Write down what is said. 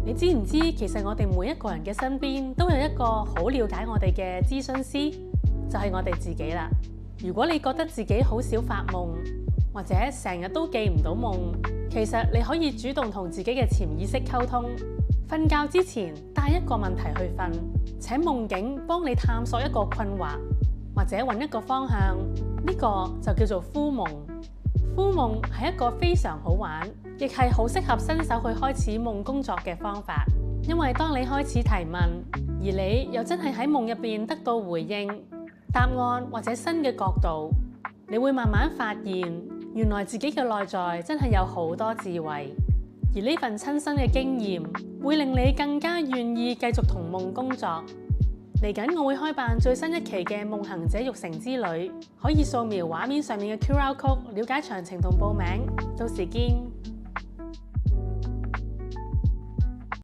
你知唔知其實我哋每一個人嘅身邊都有一個好了解我哋嘅諮詢師，就係我哋自己啦。如果你覺得自己好少發夢，或者成日都記唔到夢，其實你可以主動同自己嘅潛意識溝通。瞓覺之前帶一個問題去瞓，請夢境幫你探索一個困惑，或者揾一個方向。呢個就叫做敷夢。敷夢係一個非常好玩，亦係好適合新手去開始夢工作嘅方法。因為當你開始提問，而你又真係喺夢入邊得到回應、答案或者新嘅角度，你會慢慢發現，原來自己嘅內在真係有好多智慧。而呢份親身嘅經驗，會令你更加願意繼續同夢工作。嚟緊我會開辦最新一期嘅夢行者育成之旅，可以掃描畫面上面嘅 QR code 了解詳情同報名。到時見。